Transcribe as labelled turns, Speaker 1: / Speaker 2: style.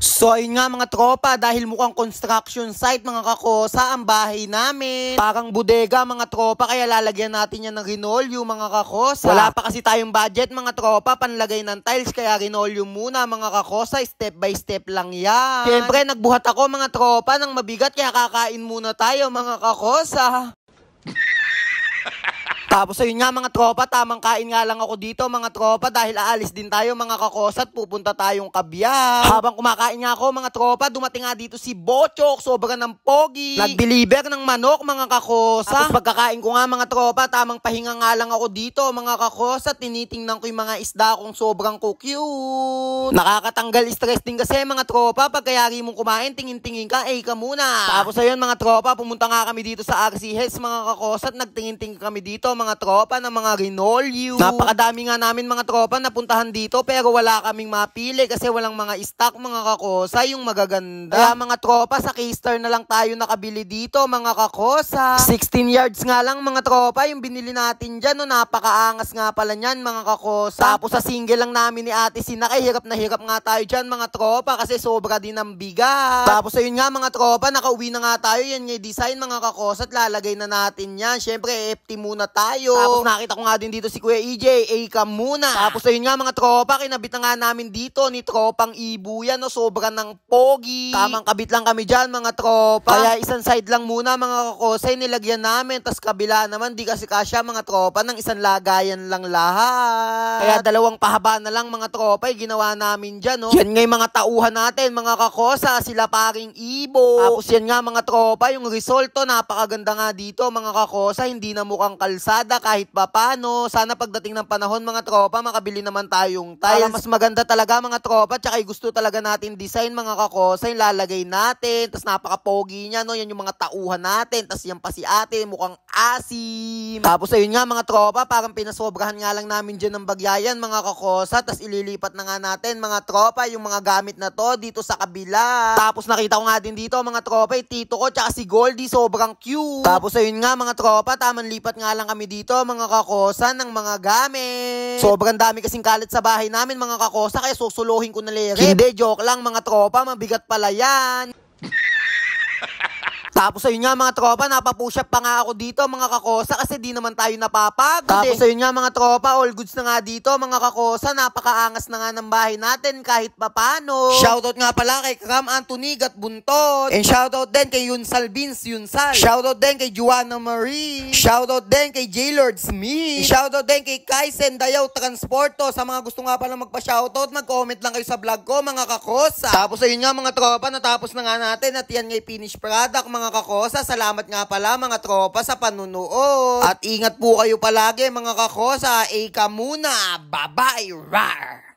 Speaker 1: So ayun nga mga tropa, dahil mukhang construction site mga kakosa ang bahay namin. Parang bodega mga tropa, kaya lalagyan natin yan ng linoleum mga kakosa. Wala pa kasi tayong budget mga tropa panlagay ng tiles, kaya linoleum muna mga kakosa, step by step lang yan. Siyempre nagbuhat ako mga tropa ng mabigat, kaya kakain muna tayo mga kakosa. Tapos ayun nga mga tropa, tamang kain nga lang ako dito mga tropa dahil aalis din tayo mga kakosa at pupunta tayong Cabiar. Habang kumakain nga ako mga tropa, dumating nga dito si Bochok, sobra ng pogi. Nag-deliver ng manok mga kakosa. Tapos pagkakain ko nga mga tropa, tamang pahinga nga lang ako dito mga kakosa, tinitingnan ko yung mga isda kung sobrang cute. Nakakatanggal stress din kasi mga tropa, pagkayari mong kumain, tingin-tingin ka, ka muna. Tapos ayun mga tropa, pumunta nga kami dito sa RC Hills mga kakosa at nagtingin-tingin kami dito mga tropa ng mga linoleum. Napakadami nga namin mga tropa napuntahan dito pero wala kaming mapili kasi walang mga stock mga kakosa yung magaganda. Kaya mga tropa sa Keystar na lang tayo nakabili dito mga kakosa. 16 yards nga lang mga tropa yung binili natin dyan. No? Napakaangas nga pala nyan mga kakosa. Tapos sa single lang namin ni Ate Sinakay, hirap na hirap nga tayo dyan mga tropa kasi sobra din ang bigat. Tapos ayun nga mga tropa, nakauwi na nga tayo. Yan yung design mga kakosa at lalagay na natin yan. Syempre FT muna tayo. Tapos nakita ko nga din dito si Kuya EJ, ka muna. Tapos ayun nga mga tropa, kinabit na nga namin dito ni Tropang Ibu yan, no? Sobra ng pogi. Tamang kabit lang kami dyan mga tropa. Kaya isang side lang muna mga kakosay nilagyan namin. Tapos kabila naman, di kasi kasya mga tropa ng isang lagayan lang lahat. Kaya dalawang pahaba na lang mga tropa ginawa namin dyan. No? Yan nga yung mga tauhan natin mga kakosa, sila paring Ibo. Tapos yan nga mga tropa, yung resulto napakaganda nga dito mga kakosa, hindi na mukhang kalsada kahit papano. Sana pagdating ng panahon mga tropa, makabili naman tayong tiles. Para mas maganda talaga mga tropa, tsaka gusto talaga natin design mga kakosa, yung lalagay natin. Tapos napaka-pogi niya, no? Yan yung mga tauhan natin. Tapos yan pa si ate, mukhang asim. Tapos ayun nga mga tropa, parang pinasobrahan nga lang namin dyan ng bagyayan mga kakosa. Tapos ililipat na nga natin mga tropa yung mga gamit na to dito sa kabila. Tapos nakita ko nga din dito mga tropa, yung tito ko tsaka si Goldie, sobrang cute. Tapos ayun nga mga tropa, tamang lipat nga lang kami dito mga kakosa ng mga gamit. Sobrang dami kasing kalat sa bahay namin mga kakosa, kaya susuluhin ko na lere. Hindi, joke lang mga tropa, mabigat pala yan. Tapos ayun nga mga tropa, napapush up pa nga ako dito mga kakosa kasi di naman tayo napapagod. Tapos ayun nga mga tropa, all goods na nga dito mga kakosa, napakaangas na nga ng bahay natin kahit papano. Shoutout nga pala kay Cram Anthony Gatbuntot. And shoutout din kay Yunsal Vince Yunsal. Shoutout din kay Juana Marie. Shoutout din kay J-Lord Smith. Shoutout din kay Kaisen Dayaw Transporto. Sa mga gusto nga pala magpa-shoutout, mag-comment lang kayo sa vlog ko mga kakosa. Tapos ayun nga mga tropa, natapos na nga natin at yan ngay finished product mga kakosa. Salamat nga pala mga tropa sa panunood. At ingat po kayo palagi mga kakosa. Eka muna. Bye-bye. Rar!